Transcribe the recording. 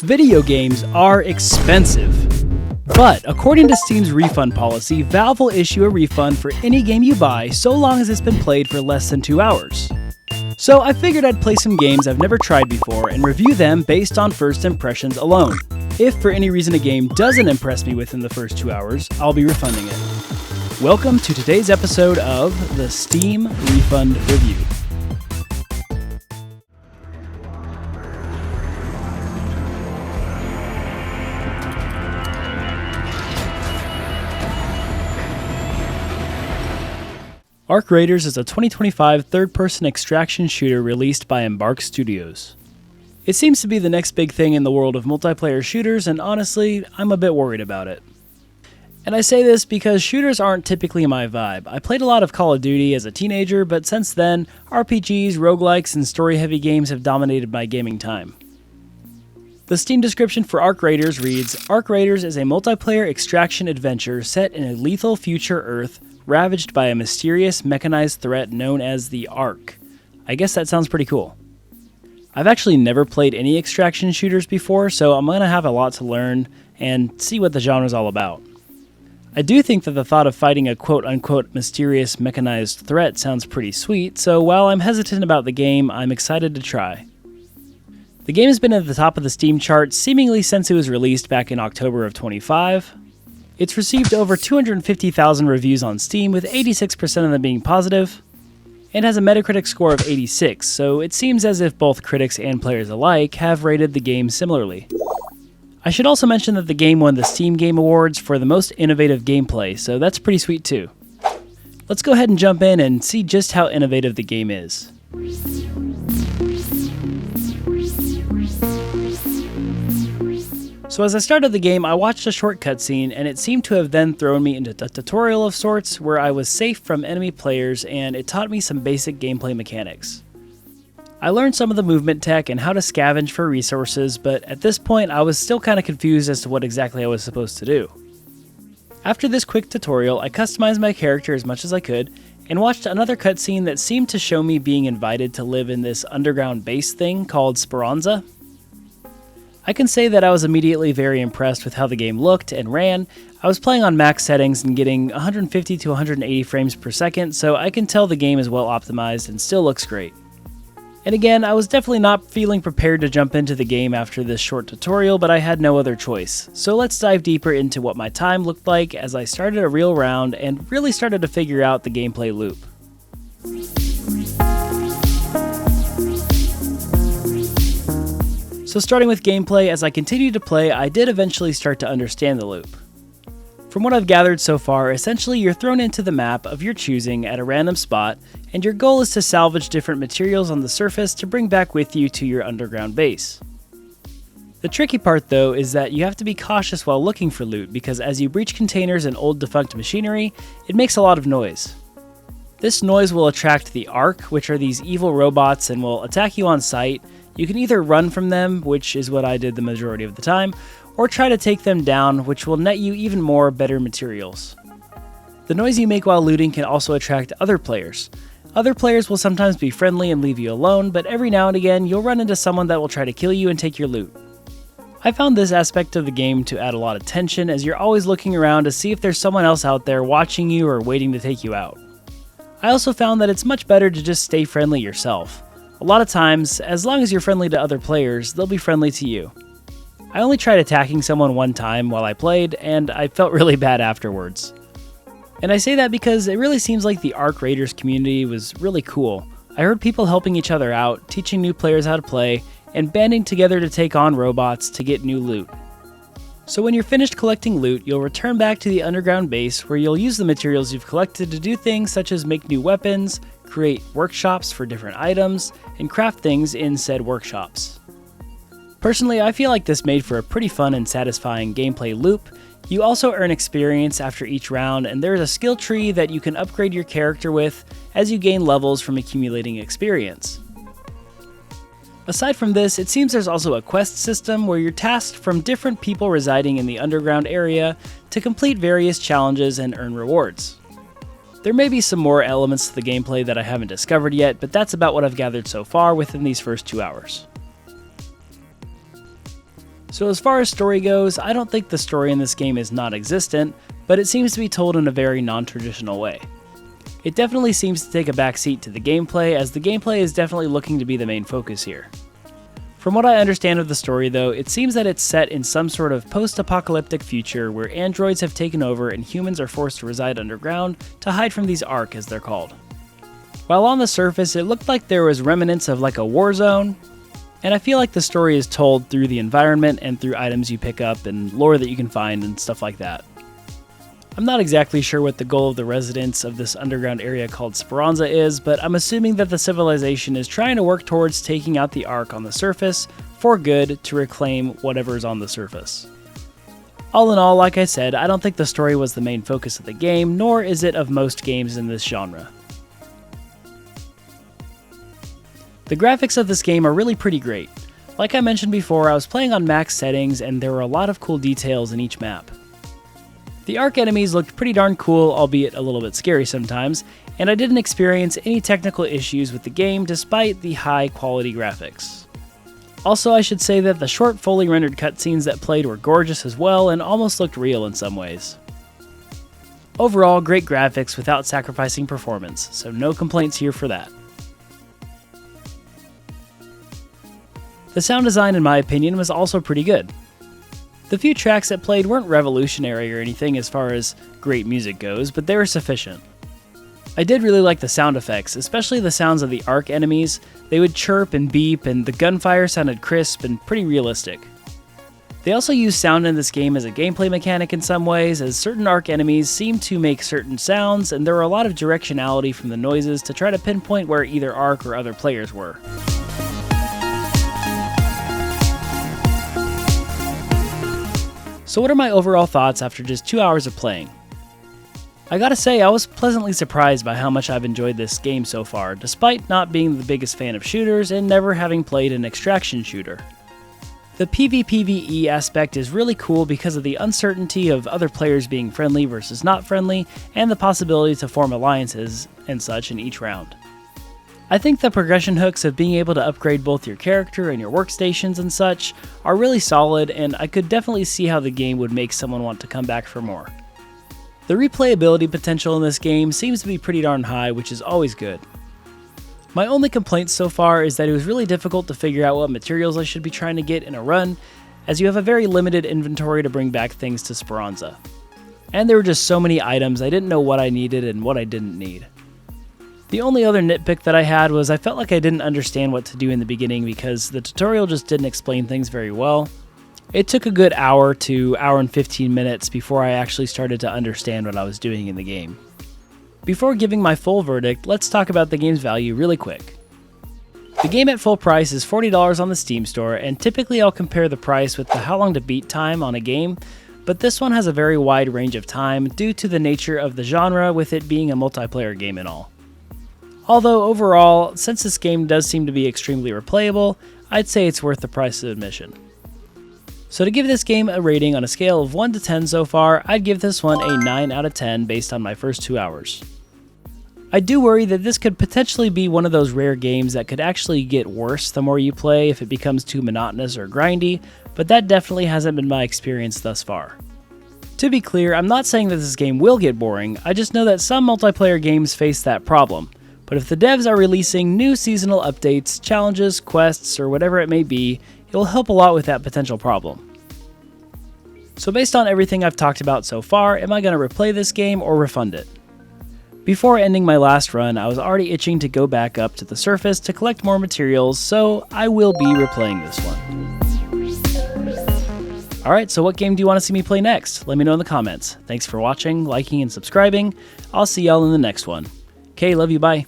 Video games are expensive. But according to Steam's refund policy, Valve will issue a refund for any game you buy so long as it's been played for less than 2 hours. So I figured I'd play some games I've never tried before and review them based on first impressions alone. If for any reason a game doesn't impress me within the first 2 hours, I'll be refunding it. Welcome to today's episode of the Steam Refund Review. Arc Raiders is a 2025 third-person extraction shooter released by Embark Studios. It seems to be the next big thing in the world of multiplayer shooters, and honestly, I'm a bit worried about it. And I say this because shooters aren't typically my vibe. I played a lot of Call of Duty as a teenager, but since then, RPGs, roguelikes, and story-heavy games have dominated my gaming time. The Steam description for Arc Raiders reads, Arc Raiders is a multiplayer extraction adventure set in a lethal future Earth ravaged by a mysterious mechanized threat known as the Ark. I guess that sounds pretty cool. I've actually never played any extraction shooters before, so I'm going to have a lot to learn and see what the genre's all about. I do think that the thought of fighting a quote-unquote mysterious mechanized threat sounds pretty sweet, so while I'm hesitant about the game, I'm excited to try. The game has been at the top of the Steam charts seemingly since it was released back in October of 25. It's received over 250,000 reviews on Steam, with 86% of them being positive, and has a Metacritic score of 86, so it seems as if both critics and players alike have rated the game similarly. I should also mention that the game won the Steam Game Awards for the most innovative gameplay, so that's pretty sweet too. Let's go ahead and jump in and see just how innovative the game is. So as I started the game, I watched a short cutscene, and it seemed to have then thrown me into a tutorial of sorts where I was safe from enemy players, and it taught me some basic gameplay mechanics. I learned some of the movement tech and how to scavenge for resources, but at this point I was still kind of confused as to what exactly I was supposed to do. After this quick tutorial, I customized my character as much as I could, and watched another cutscene that seemed to show me being invited to live in this underground base thing called Speranza. I can say that I was immediately very impressed with how the game looked and ran. I was playing on max settings and getting 150 to 180 frames per second, so I can tell the game is well optimized and still looks great. And again, I was definitely not feeling prepared to jump into the game after this short tutorial, but I had no other choice. So let's dive deeper into what my time looked like as I started a real round and really started to figure out the gameplay loop. So starting with gameplay, as I continued to play, I did eventually start to understand the loop. From what I've gathered so far, essentially you're thrown into the map of your choosing at a random spot, and your goal is to salvage different materials on the surface to bring back with you to your underground base. The tricky part though is that you have to be cautious while looking for loot, because as you breach containers and old defunct machinery, it makes a lot of noise. This noise will attract the Ark, which are these evil robots and will attack you on sight. You can either run from them, which is what I did the majority of the time, or try to take them down, which will net you even more better materials. The noise you make while looting can also attract other players. Other players will sometimes be friendly and leave you alone, but every now and again you'll run into someone that will try to kill you and take your loot. I found this aspect of the game to add a lot of tension, as you're always looking around to see if there's someone else out there watching you or waiting to take you out. I also found that it's much better to just stay friendly yourself. A lot of times, as long as you're friendly to other players, they'll be friendly to you. I only tried attacking someone one time while I played, and I felt really bad afterwards. And I say that because it really seems like the Arc Raiders community was really cool. I heard people helping each other out, teaching new players how to play, and banding together to take on robots to get new loot. So when you're finished collecting loot, you'll return back to the underground base where you'll use the materials you've collected to do things such as make new weapons, create workshops for different items, and craft things in said workshops. Personally, I feel like this made for a pretty fun and satisfying gameplay loop. You also earn experience after each round, and there is a skill tree that you can upgrade your character with as you gain levels from accumulating experience. Aside from this, it seems there's also a quest system where you're tasked from different people residing in the underground area to complete various challenges and earn rewards. There may be some more elements to the gameplay that I haven't discovered yet, but that's about what I've gathered so far within these first 2 hours. So as far as story goes, I don't think the story in this game is non-existent, but it seems to be told in a very non-traditional way. It definitely seems to take a backseat to the gameplay, as the gameplay is definitely looking to be the main focus here. From what I understand of the story though, it seems that it's set in some sort of post-apocalyptic future where androids have taken over and humans are forced to reside underground to hide from these Ark, as they're called. While on the surface, it looked like there was remnants of like a war zone, and I feel like the story is told through the environment and through items you pick up and lore that you can find and stuff like that. I'm not exactly sure what the goal of the residents of this underground area called Speranza is, but I'm assuming that the civilization is trying to work towards taking out the Ark on the surface for good to reclaim whatever's on the surface. All in all, like I said, I don't think the story was the main focus of the game, nor is it of most games in this genre. The graphics of this game are really pretty great. Like I mentioned before, I was playing on max settings and there were a lot of cool details in each map. The Ark enemies looked pretty darn cool, albeit a little bit scary sometimes, and I didn't experience any technical issues with the game despite the high quality graphics. Also, I should say that the short fully rendered cutscenes that played were gorgeous as well and almost looked real in some ways. Overall, great graphics without sacrificing performance, so no complaints here for that. The sound design, in my opinion, was also pretty good. The few tracks that played weren't revolutionary or anything as far as great music goes, but they were sufficient. I did really like the sound effects, especially the sounds of the Ark enemies. They would chirp and beep, and the gunfire sounded crisp and pretty realistic. They also use sound in this game as a gameplay mechanic in some ways, as certain Ark enemies seem to make certain sounds, and there were a lot of directionality from the noises to try to pinpoint where either Ark or other players were. So what are my overall thoughts after just 2 hours of playing? I gotta say, I was pleasantly surprised by how much I've enjoyed this game so far, despite not being the biggest fan of shooters and never having played an extraction shooter. The PvPvE aspect is really cool because of the uncertainty of other players being friendly versus not friendly, and the possibility to form alliances and such in each round. I think the progression hooks of being able to upgrade both your character and your workstations and such are really solid, and I could definitely see how the game would make someone want to come back for more. The replayability potential in this game seems to be pretty darn high, which is always good. My only complaint so far is that it was really difficult to figure out what materials I should be trying to get in a run, as you have a very limited inventory to bring back things to Speranza. And there were just so many items I didn't know what I needed and what I didn't need. The only other nitpick that I had was I felt like I didn't understand what to do in the beginning because the tutorial just didn't explain things very well. It took a good hour to hour and 15 minutes before I actually started to understand what I was doing in the game. Before giving my full verdict, let's talk about the game's value really quick. The game at full price is $40 on the Steam store, and typically I'll compare the price with the how long to beat time on a game, but this one has a very wide range of time due to the nature of the genre, with it being a multiplayer game and all. Although overall, since this game does seem to be extremely replayable, I'd say it's worth the price of admission. So to give this game a rating on a scale of 1 to 10 so far, I'd give this one a 9 out of 10 based on my first 2 hours. I do worry that this could potentially be one of those rare games that could actually get worse the more you play if it becomes too monotonous or grindy, but that definitely hasn't been my experience thus far. To be clear, I'm not saying that this game will get boring, I just know that some multiplayer games face that problem. But if the devs are releasing new seasonal updates, challenges, quests, or whatever it may be, it will help a lot with that potential problem. So based on everything I've talked about so far, am I going to replay this game or refund it? Before ending my last run, I was already itching to go back up to the surface to collect more materials, so I will be replaying this one. Alright, so what game do you want to see me play next? Let me know in the comments. Thanks for watching, liking, and subscribing. I'll see y'all in the next one. Okay, love you, bye.